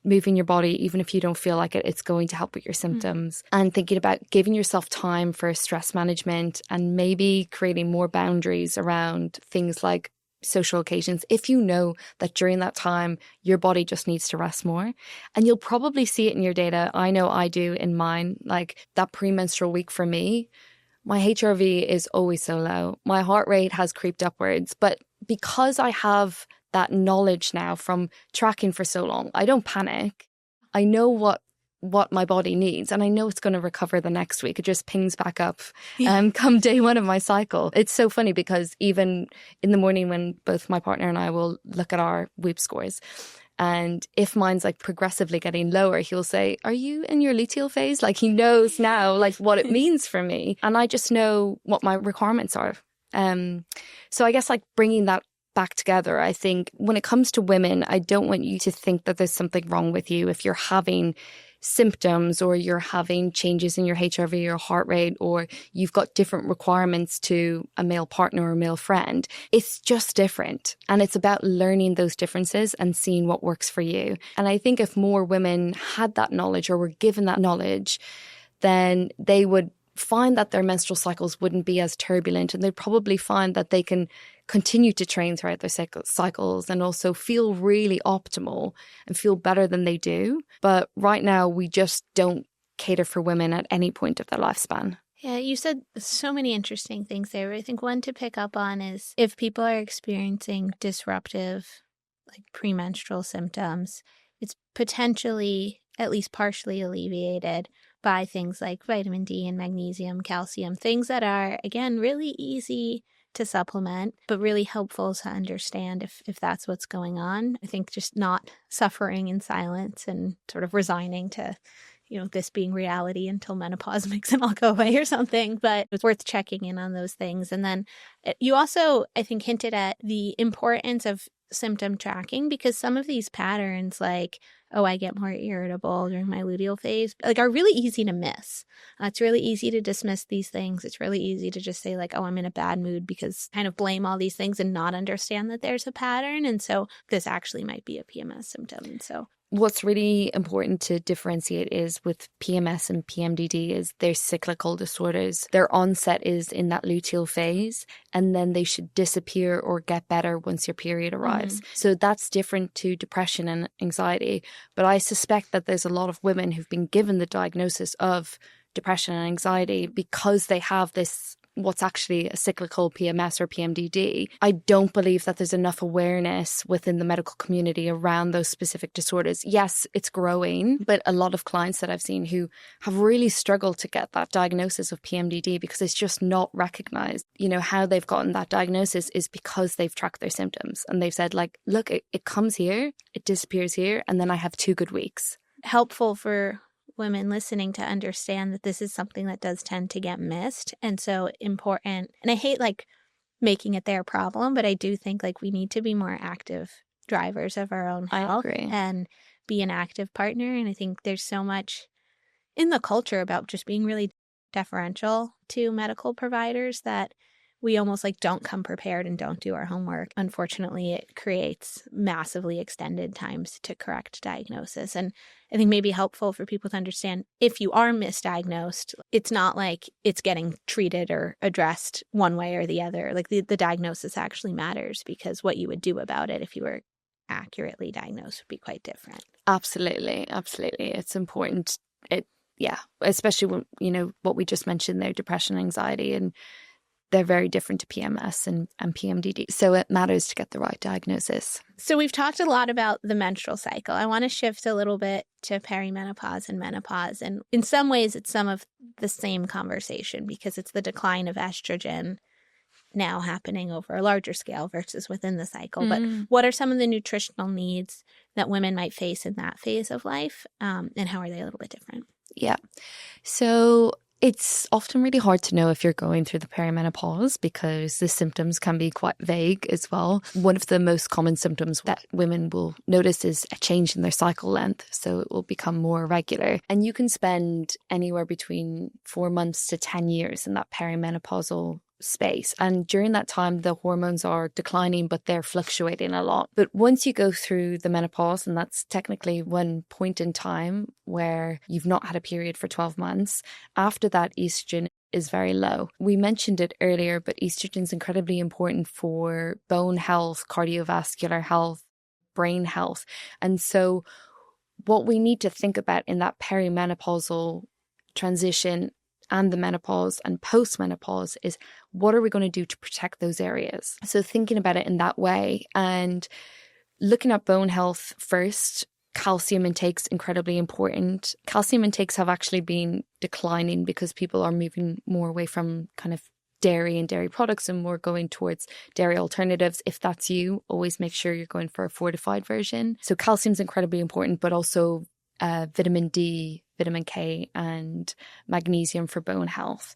moving your body, even if you don't feel like it, it's going to help with your symptoms, and thinking about giving yourself time for stress management and maybe creating more boundaries around things like social occasions. If you know that during that time, your body just needs to rest more, and you'll probably see it in your data. I know I do in mine, like that premenstrual week for me, my HRV is always so low. My heart rate has creeped upwards, but because I have that knowledge now from tracking for so long, I don't panic. I know what my body needs, and I know it's going to recover the next week. It just pings back up come day one of my cycle. It's so funny because even in the morning when both my partner and I will look at our Whoop scores, and if mine's like progressively getting lower, he'll say, "Are you in your luteal phase?" Like he knows now like what it means for me, and I just know what my requirements are. So I guess like bringing that back together, I think when it comes to women, I don't want you to think that there's something wrong with you if you're having symptoms or you're having changes in your HRV or heart rate, or you've got different requirements to a male partner or a male friend. It's just different. And it's about learning those differences and seeing what works for you. And I think if more women had that knowledge or were given that knowledge, then they would find that their menstrual cycles wouldn't be as turbulent, and they'd probably find that they can continue to train throughout their cycles and also feel really optimal and feel better than they do. But right now, we just don't cater for women at any point of their lifespan. Yeah, you said so many interesting things there. I think one to pick up on is if people are experiencing disruptive, like premenstrual symptoms, it's potentially at least partially alleviated by things like vitamin D and magnesium, calcium, things that are, again, really easy to supplement, but really helpful to understand if that's what's going on. I think just not suffering in silence and sort of resigning to, this being reality until menopause makes it all go away or something, but it's worth checking in on those things. And then you also, I think, hinted at the importance of symptom tracking, because some of these patterns, like, oh, I get more irritable during my luteal phase, like, are really easy to miss. It's really easy to dismiss these things. It's really easy to just say like, oh, I'm in a bad mood, because kind of blame all these things and not understand that there's a pattern. And so this actually might be a PMS symptom. And so what's really important to differentiate is with PMS and PMDD is they're cyclical disorders. Their onset is in that luteal phase, and then they should disappear or get better once your period arrives. Mm-hmm. So that's different to depression and anxiety. But I suspect that there's a lot of women who've been given the diagnosis of depression and anxiety because they have this what's actually a cyclical PMS or PMDD. I don't believe that there's enough awareness within the medical community around those specific disorders. Yes, it's growing, but a lot of clients that I've seen who have really struggled to get that diagnosis of PMDD because it's just not recognized. How they've gotten that diagnosis is because they've tracked their symptoms and they've said like, look, it comes here, it disappears here, and then I have 2 good weeks. Helpful for women listening to understand that this is something that does tend to get missed, and so important. And I hate like making it their problem, but I do think like we need to be more active drivers of our own health and be an active partner. And I think there's so much in the culture about just being really deferential to medical providers that we almost like don't come prepared and don't do our homework, unfortunately, it creates massively extended times to correct diagnosis. And I think maybe helpful for people to understand if you are misdiagnosed, it's not like it's getting treated or addressed one way or the other. Like the diagnosis actually matters, because what you would do about it if you were accurately diagnosed would be quite different. Absolutely. Absolutely. It's important. Especially when, what we just mentioned there, depression, anxiety, and they're very different to PMS and PMDD. So it matters to get the right diagnosis. So we've talked a lot about the menstrual cycle. I want to shift a little bit to perimenopause and menopause. And in some ways, it's some of the same conversation, because it's the decline of estrogen now happening over a larger scale versus within the cycle. But what are some of the nutritional needs that women might face in that phase of life? And how are they a little bit different? Yeah. So it's often really hard to know if you're going through the perimenopause, because the symptoms can be quite vague as well. One of the most common symptoms that women will notice is a change in their cycle length. So it will become more regular. And you can spend anywhere between 4 months to 10 years in that perimenopausal space. And during that time, the hormones are declining, but they're fluctuating a lot. But once you go through the menopause, and that's technically one point in time where you've not had a period for 12 months, after that, estrogen is very low. We mentioned it earlier, but estrogen is incredibly important for bone health, cardiovascular health, brain health. And so what we need to think about in that perimenopausal transition and the menopause and postmenopause is, what are we going to do to protect those areas? So thinking about it in that way and looking at bone health first, calcium intake's incredibly important. Calcium intakes have actually been declining because people are moving more away from kind of dairy and dairy products and more going towards dairy alternatives. If that's you, always make sure you're going for a fortified version. So calcium's incredibly important, but also vitamin D, vitamin K, and magnesium for bone health.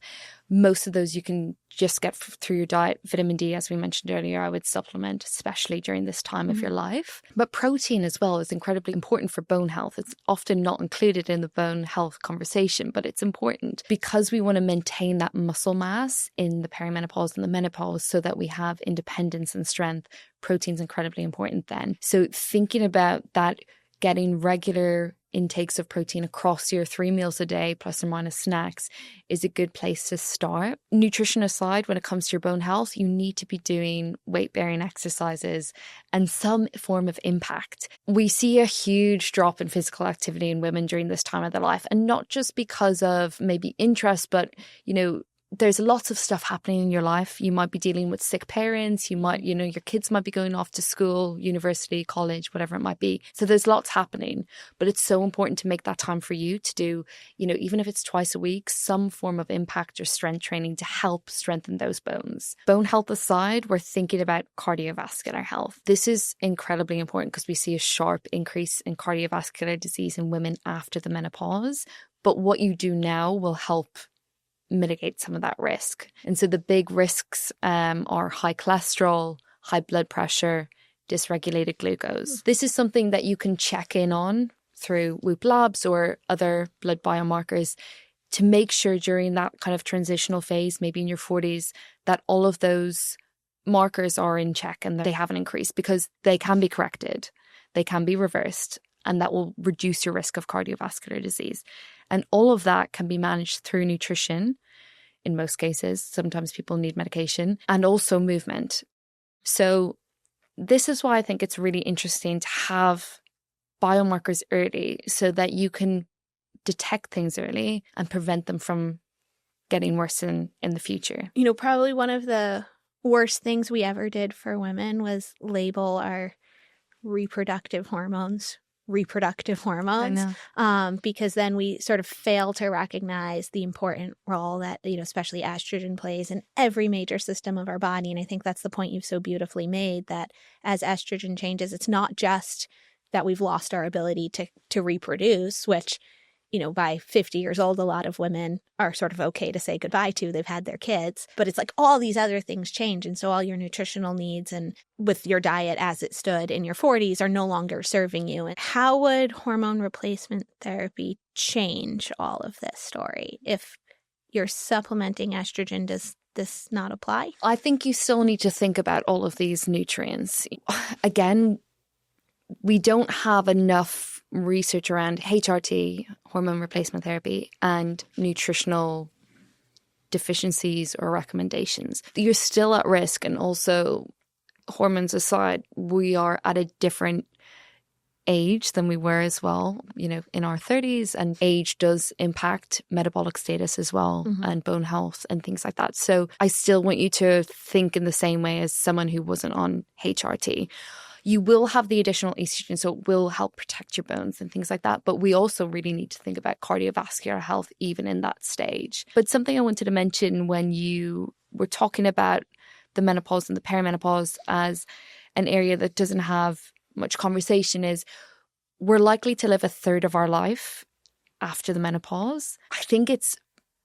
Most of those you can just get through your diet. Vitamin D, as we mentioned earlier, I would supplement, especially during this time of your life. But protein as well is incredibly important for bone health. It's often not included in the bone health conversation, but it's important because we want to maintain that muscle mass in the perimenopause and the menopause so that we have independence and strength. Protein's incredibly important then. So thinking about that, getting regular intakes of protein across your 3 meals a day, plus or minus snacks, is a good place to start. Nutrition aside, when it comes to your bone health, you need to be doing weight-bearing exercises and some form of impact. We see a huge drop in physical activity in women during this time of their life, and not just because of maybe interest, but, there's lots of stuff happening in your life. You might be dealing with sick parents. You might, your kids might be going off to school, university, college, whatever it might be. So there's lots happening, but it's so important to make that time for you to do, even if it's twice a week, some form of impact or strength training to help strengthen those bones. Bone health aside, we're thinking about cardiovascular health. This is incredibly important because we see a sharp increase in cardiovascular disease in women after the menopause. But what you do now will help mitigate some of that risk. And so the big risks are high cholesterol, high blood pressure, dysregulated glucose. This is something that you can check in on through Whoop labs or other blood biomarkers to make sure during that kind of transitional phase, maybe in your 40s, that all of those markers are in check and that they haven't increased, because they can be corrected, they can be reversed, and that will reduce your risk of cardiovascular disease. And all of that can be managed through nutrition in most cases. Sometimes people need medication, and also movement. So this is why I think it's really interesting to have biomarkers early so that you can detect things early and prevent them from getting worse in the future. Probably one of the worst things we ever did for women was label our reproductive hormones, because then we sort of fail to recognize the important role that, especially estrogen plays in every major system of our body. And I think that's the point you've so beautifully made, that as estrogen changes, it's not just that we've lost our ability to reproduce, which, by 50 years old, a lot of women are sort of okay to say goodbye to. They've had their kids, but it's like all these other things change. And so all your nutritional needs and with your diet as it stood in your 40s are no longer serving you. And how would hormone replacement therapy change all of this story if you're supplementing estrogen? Does this not apply? I think you still need to think about all of these nutrients. Again, we don't have enough research around HRT, hormone replacement therapy, and nutritional deficiencies or recommendations. You're still at risk. And also, hormones aside, we are at a different age than we were as well, in our 30s, and age does impact metabolic status as well, and bone health and things like that. So I still want you to think in the same way as someone who wasn't on HRT. You will have the additional estrogen, so it will help protect your bones and things like that. But we also really need to think about cardiovascular health even in that stage. But something I wanted to mention when you were talking about the menopause and the perimenopause as an area that doesn't have much conversation is we're likely to live a third of our life after the menopause. I think it's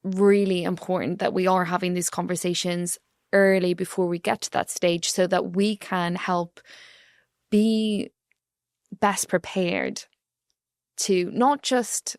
really important that we are having these conversations early before we get to that stage so that we can help be best prepared to not just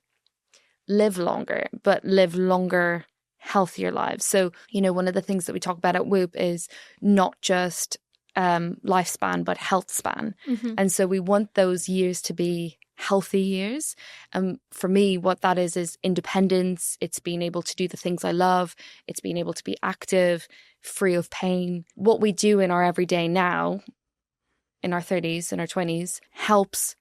live longer, but live longer, healthier lives. So, one of the things that we talk about at Whoop is not just lifespan, but health span. And so we want those years to be healthy years. And for me, what that is independence. It's being able to do the things I love. It's being able to be active, free of pain. What we do in our everyday now, in our 30s and our 20s, helps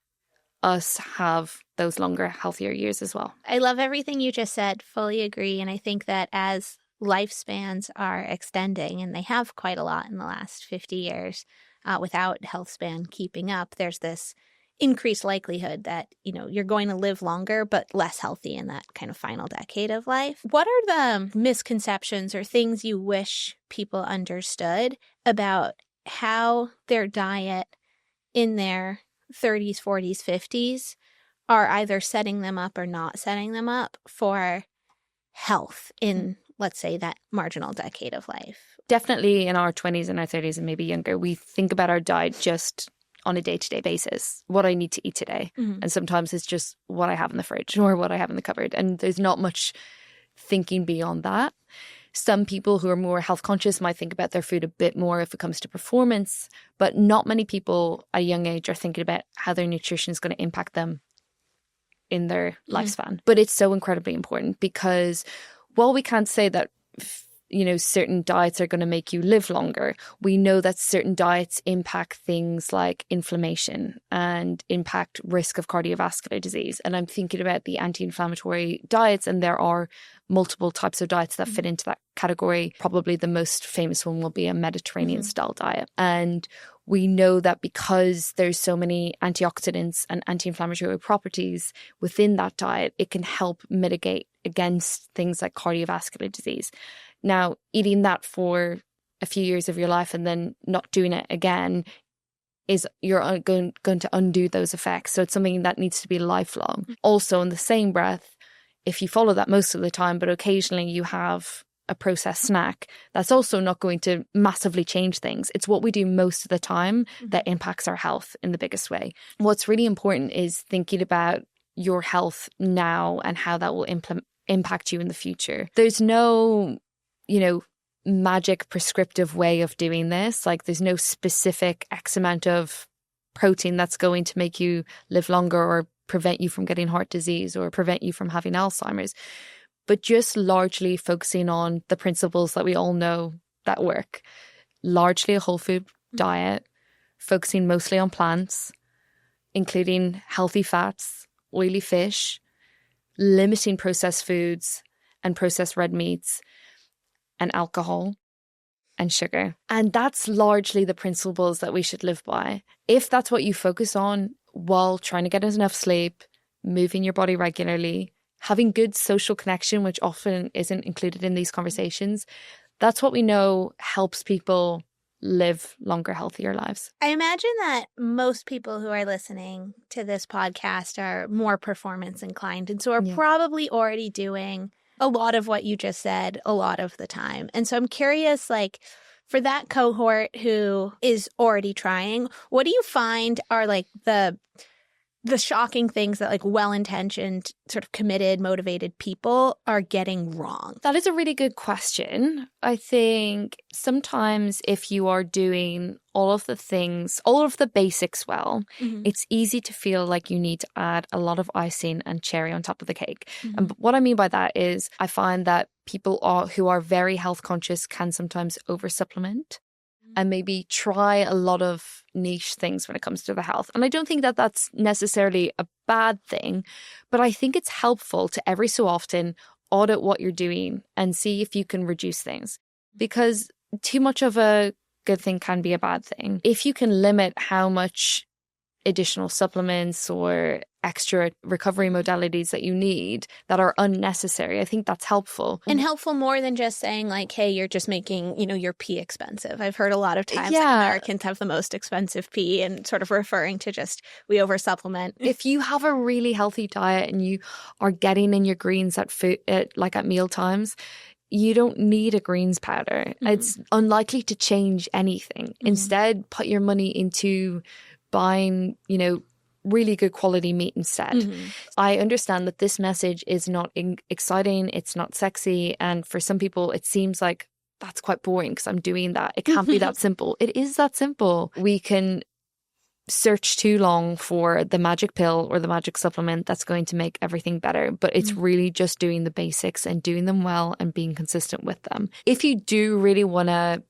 us have those longer, healthier years as well. I love everything you just said. Fully agree. And I think that as lifespans are extending, and they have quite a lot in the last 50 years, without health span keeping up, there's this increased likelihood that, you're going to live longer, but less healthy in that kind of final decade of life. What are the misconceptions or things you wish people understood about how their diet in their 30s, 40s, 50s are either setting them up or not setting them up for health in, let's say, that marginal decade of life? Definitely in our 20s and our 30s and maybe younger, we think about our diet just on a day-to-day basis, what I need to eat today. And sometimes it's just what I have in the fridge or what I have in the cupboard. And there's not much thinking beyond that. Some people who are more health conscious might think about their food a bit more if it comes to performance, but not many people at a young age are thinking about how their nutrition is going to impact them in their lifespan. But it's so incredibly important because while we can't say that, certain diets are going to make you live longer, we know that certain diets impact things like inflammation and impact risk of cardiovascular disease. And I'm thinking about the anti-inflammatory diets, and there are multiple types of diets that fit into that category. Probably the most famous one will be a Mediterranean style diet. And we know that because there's so many antioxidants and anti-inflammatory properties within that diet, it can help mitigate against things like cardiovascular disease. Now, eating that for a few years of your life and then not doing it again is you're going to undo those effects. So it's something that needs to be lifelong. Also, in the same breath, if you follow that most of the time, but occasionally you have a processed snack, that's also not going to massively change things. It's what we do most of the time that impacts our health in the biggest way. What's really important is thinking about your health now and how that will impact you in the future. There's no, magic prescriptive way of doing this. Like there's no specific X amount of protein that's going to make you live longer or prevent you from getting heart disease or prevent you from having Alzheimer's. But just largely focusing on the principles that we all know that work. Largely a whole food diet, focusing mostly on plants, including healthy fats, oily fish, limiting processed foods and processed red meats, and alcohol and sugar. And that's largely the principles that we should live by. If that's what you focus on while trying to get enough sleep, moving your body regularly, having good social connection, which often isn't included in these conversations, that's what we know helps people live longer, healthier lives. I imagine that most people who are listening to this podcast are more performance inclined and so are probably already doing a lot of what you just said a lot of the time. And so I'm curious, for that cohort who is already trying, what do you find are the the shocking things that like well-intentioned, sort of committed, motivated people are getting wrong? That is a really good question. I think sometimes if you are doing all of the things, all of the basics well, it's easy to feel like you need to add a lot of icing and cherry on top of the cake. And what I mean by that is I find that people who are very health conscious can sometimes over-supplement and maybe try a lot of niche things when it comes to the health. And I don't think that that's necessarily a bad thing, but I think it's helpful to every so often audit what you're doing and see if you can reduce things. Because too much of a good thing can be a bad thing. If you can limit how much additional supplements or extra recovery modalities that you need that are unnecessary, I think that's helpful. And helpful more than just saying like, hey, you're just making, your pee expensive. I've heard a lot of times like Americans have the most expensive pee and sort of referring to just we over supplement. If you have a really healthy diet and you are getting in your greens at meal times, you don't need a greens powder. It's unlikely to change anything. Instead, put your money into buying, really good quality meat instead. I understand that this message is not exciting, it's not sexy, and for some people it seems like that's quite boring because I'm doing that. It can't be that simple. It is that simple. We can search too long for the magic pill or the magic supplement that's going to make everything better, but it's really just doing the basics and doing them well and being consistent with them. If you do really want to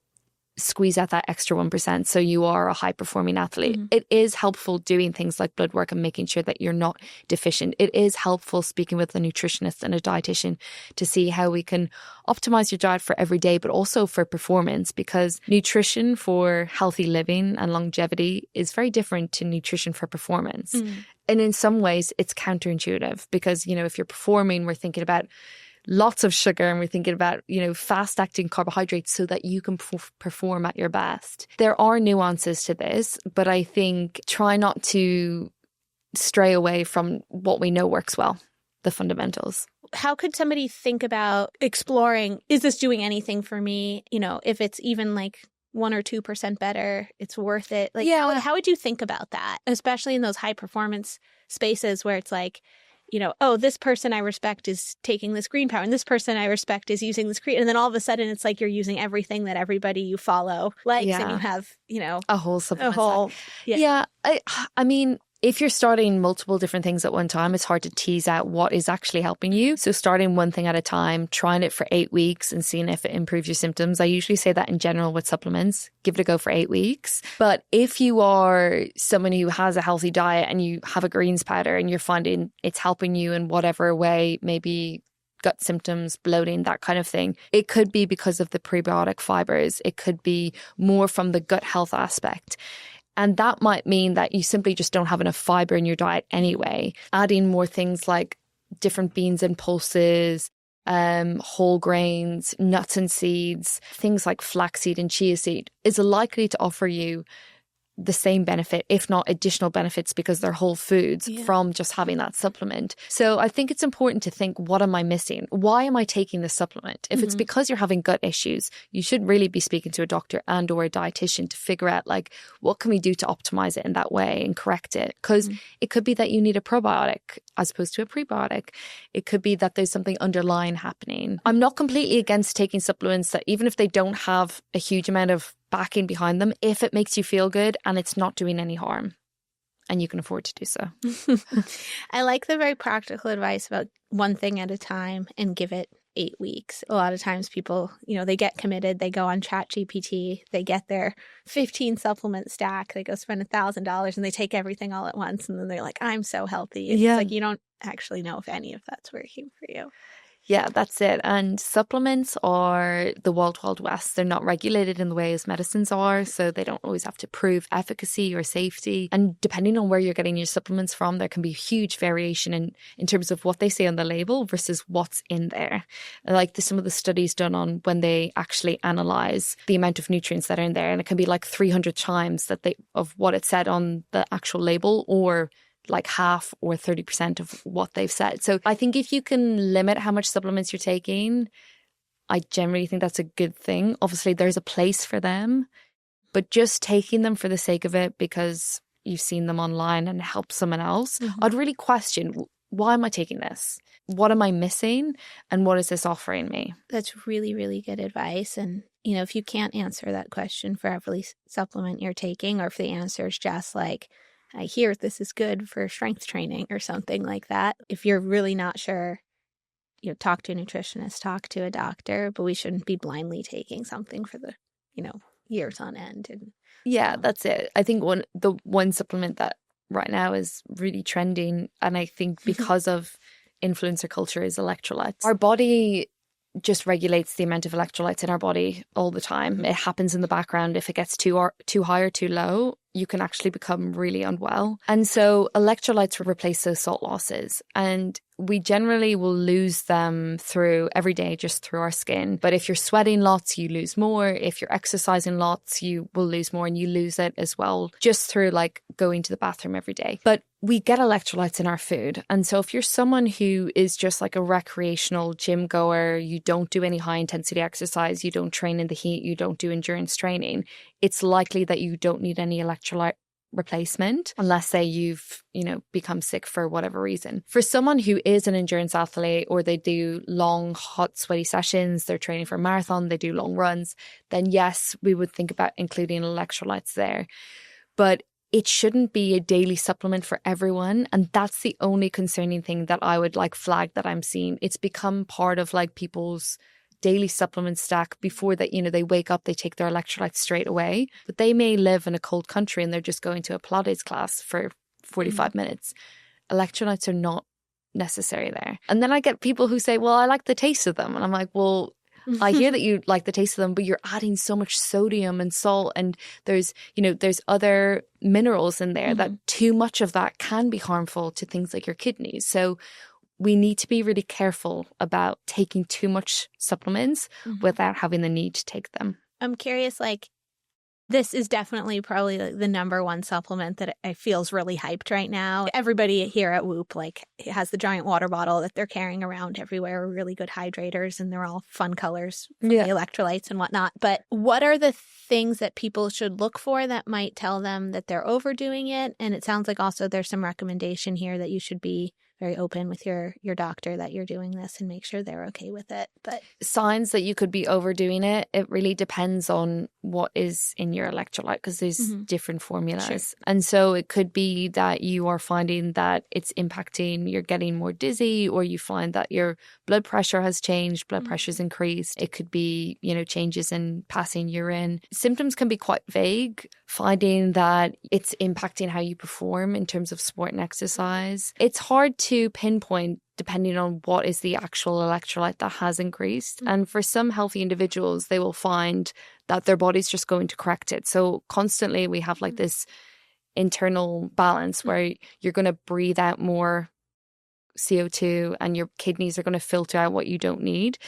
squeeze out that extra 1%, so you are a high-performing athlete, it is helpful doing things like blood work and making sure that you're not deficient. It is helpful speaking with a nutritionist and a dietitian to see how we can optimize your diet for every day, but also for performance, because nutrition for healthy living and longevity is very different to nutrition for performance. And in some ways, it's counterintuitive because, if you're performing, we're thinking about lots of sugar and we're thinking about, fast acting carbohydrates so that you can perform at your best. There are nuances to this, but I think try not to stray away from what we know works well, the fundamentals. How could somebody think about exploring, is this doing anything for me? If it's even like 1 or 2% better, it's worth it. Like, how would you think about that? Especially in those high performance spaces where it's like, this person I respect is taking this green powder and this person I respect is using this creatine. And then all of a sudden it's like you're using everything that everybody you follow likes and you have, a whole supplement. I mean, if you're starting multiple different things at one time, it's hard to tease out what is actually helping you. So starting one thing at a time, trying it for 8 weeks and seeing if it improves your symptoms. I usually say that in general with supplements, give it a go for 8 weeks. But if you are someone who has a healthy diet and you have a greens powder and you're finding it's helping you in whatever way, maybe gut symptoms, bloating, that kind of thing, it could be because of the prebiotic fibers. It could be more from the gut health aspect. And that might mean that you simply just don't have enough fiber in your diet anyway. Adding more things like different beans and pulses, whole grains, nuts and seeds, things like flaxseed and chia seed is likely to offer you the same benefit, if not additional benefits, because they're whole foods from just having that supplement. So I think it's important to think, what am I missing? Why am I taking this supplement? If it's because you're having gut issues, you should really be speaking to a doctor and or a dietitian to figure out like, what can we do to optimize it in that way and correct it? Because it could be that you need a probiotic as opposed to a prebiotic. It could be that there's something underlying happening. I'm not completely against taking supplements that even if they don't have a huge amount of backing behind them, if it makes you feel good and it's not doing any harm and you can afford to do so. I like the very practical advice about one thing at a time and give it 8 weeks. A lot of times people, they get committed, they go on ChatGPT, they get their 15 supplement stack, they go spend $1,000 and they take everything all at once. And then they're like, I'm so healthy. It's like, you don't actually know if any of that's working for you. Yeah, that's it. And supplements are the wild west. They're not regulated in the way as medicines are, so they don't always have to prove efficacy or safety. And depending on where you're getting your supplements from, there can be huge variation in terms of what they say on the label versus what's in there. Like some of the studies done on when they actually analyze the amount of nutrients that are in there, and it can be like 300 times of what it said on the actual label, or like half or 30% of what they've said. So I think if you can limit how much supplements you're taking, I generally think that's a good thing. Obviously, there's a place for them, but just taking them for the sake of it because you've seen them online and help someone else, I'd really question, why am I taking this? What am I missing? And what is this offering me? That's really, really good advice. And, if you can't answer that question for every supplement you're taking, or if the answer is just like, I hear this is good for strength training or something like that, if you're really not sure, talk to a nutritionist, talk to a doctor, but we shouldn't be blindly taking something for the, years on end. And that's it. I think the one supplement that right now is really trending, and I think because of influencer culture, is electrolytes. Our body just regulates the amount of electrolytes in our body all the time. It happens in the background. If it gets too high or too low, you can actually become really unwell. And so electrolytes will replace those salt losses. And we generally will lose them through every day, just through our skin. But if you're sweating lots, you lose more. If you're exercising lots, you will lose more, and you lose it as well just through like going to the bathroom every day. But we get electrolytes in our food. And so if you're someone who is just like a recreational gym goer, you don't do any high intensity exercise, you don't train in the heat, you don't do endurance training, it's likely that you don't need any electrolyte replacement unless say you've become sick for whatever reason. For someone who is an endurance athlete, or they do long hot sweaty sessions, they're training for a marathon, they do long runs, then yes, we would think about including electrolytes there. But it shouldn't be a daily supplement for everyone, and that's the only concerning thing that I would like flag that I'm seeing. It's become part of like people's daily supplement stack. Before that, they wake up, they take their electrolytes straight away, but they may live in a cold country and they're just going to a Pilates class for 45 minutes. Electrolytes are not necessary there. And then I get people who say, well, I like the taste of them. And I'm like, well, I hear that you like the taste of them, but you're adding so much sodium and salt, and there's other minerals in there that too much of that can be harmful to things like your kidneys. So we need to be really careful about taking too much supplements without having the need to take them. I'm curious, this is definitely probably the number one supplement that I feels really hyped right now. Everybody here at Whoop has the giant water bottle that they're carrying around everywhere, really good hydrators, and they're all fun colors from the electrolytes and whatnot. But what are the things that people should look for that might tell them that they're overdoing it? And it sounds like also there's some recommendation here that you should be very open with your doctor that you're doing this and make sure they're okay with it. But signs that you could be overdoing it, it really depends on what is in your electrolyte, because there's different formulas. Sure. And so it could be that you are finding that it's impacting, you're getting more dizzy, or you find that your blood pressure has changed, blood pressure's increased. It could be, changes in passing urine. Symptoms can be quite vague. Finding that it's impacting how you perform in terms of sport and exercise. It's hard to pinpoint depending on what is the actual electrolyte that has increased. And for some healthy individuals, they will find that their body's just going to correct it. So constantly we have like this internal balance where you're going to breathe out more CO2 and your kidneys are going to filter out what you don't need.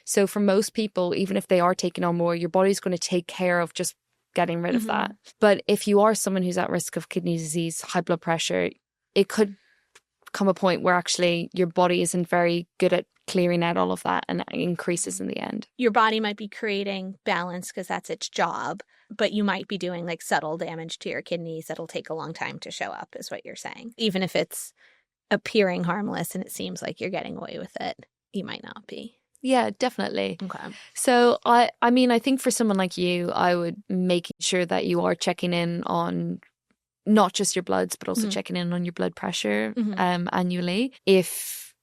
So for most people, even if they are taking on more, your body's going to take care of just getting rid of that. But if you are someone who's at risk of kidney disease, high blood pressure, it could come a point where actually your body isn't very good at clearing out all of that, and it increases in the end. Your body might be creating balance because that's its job, but you might be doing like subtle damage to your kidneys that'll take a long time to show up, is what you're saying. Even if it's appearing harmless and it seems like you're getting away with it, you might not be. Yeah, definitely. Okay. So I think for someone like you, I would make sure that you are checking in on not just your bloods, but also checking in on your blood pressure annually. If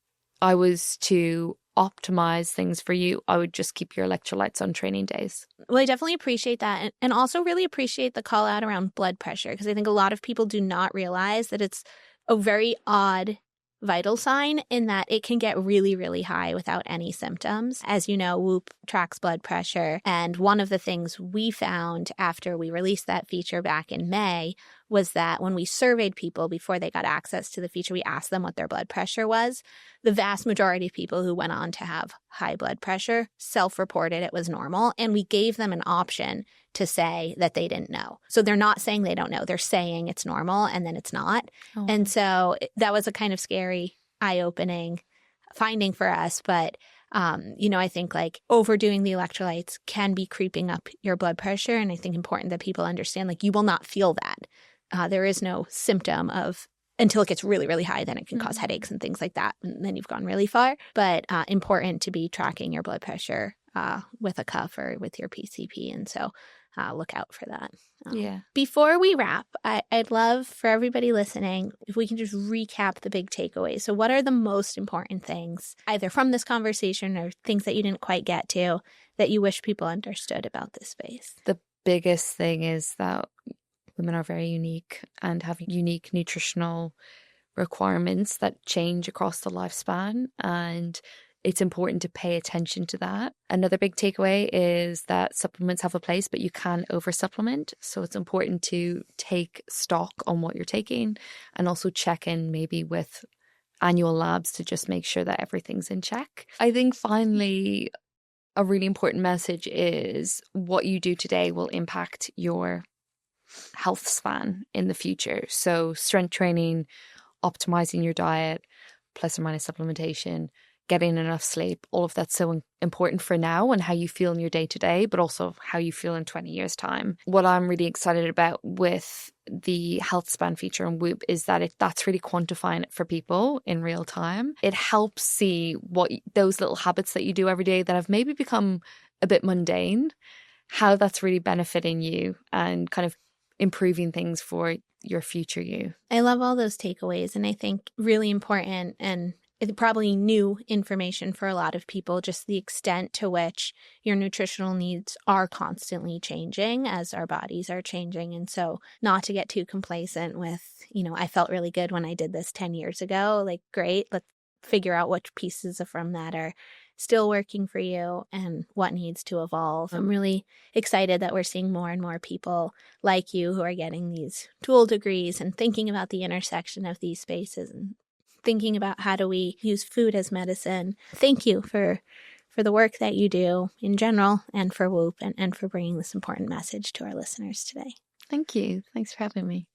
I was to optimize things for you, I would just keep your electrolytes on training days. Well, I definitely appreciate that. And also really appreciate the call out around blood pressure, because I think a lot of people do not realize that it's a very odd vital sign in that it can get really, really high without any symptoms. As you know, Whoop tracks blood pressure. And one of the things we found after we released that feature back in May was that when we surveyed people before they got access to the feature, we asked them what their blood pressure was. The vast majority of people who went on to have high blood pressure self-reported it was normal. And we gave them an option to say that they didn't know. So they're not saying they don't know. They're saying it's normal and then it's not. Oh. And so that was a kind of scary, eye-opening finding for us. But, I think like overdoing the electrolytes can be creeping up your blood pressure. And I think important that people understand like you will not feel that. there is no symptom of until it gets really, really high, then it can cause headaches and things like that. And then you've gone really far. But important to be tracking your blood pressure with a cuff or with your PCP. And so look out for that. Before we wrap, I'd love for everybody listening, if we can just recap the big takeaways. So what are the most important things, either from this conversation or things that you didn't quite get to, that you wish people understood about this space? The biggest thing is that women are very unique and have unique nutritional requirements that change across the lifespan, and it's important to pay attention to that. Another big takeaway is that supplements have a place, but you can oversupplement. So it's important to take stock on what you're taking and also check in maybe with annual labs to just make sure that everything's in check. I think finally, a really important message is what you do today will impact your health span in the future. So strength training, optimizing your diet, plus or minus supplementation, getting enough sleep, all of that's so important for now and how you feel in your day to day, but also how you feel in 20 years time. What I'm really excited about with the health span feature on Whoop is that that's really quantifying it for people in real time. It helps see what those little habits that you do every day that have maybe become a bit mundane, how that's really benefiting you and kind of improving things for your future you. I love all those takeaways, and I think really important and probably new information for a lot of people, just the extent to which your nutritional needs are constantly changing as our bodies are changing. And so not to get too complacent with, I felt really good when I did this 10 years ago. Like, great, let's figure out which pieces from that are still working for you and what needs to evolve. I'm really excited that we're seeing more and more people like you who are getting these dual degrees and thinking about the intersection of these spaces and thinking about how do we use food as medicine. Thank you for the work that you do in general and for Whoop and for bringing this important message to our listeners today. Thank you. Thanks for having me.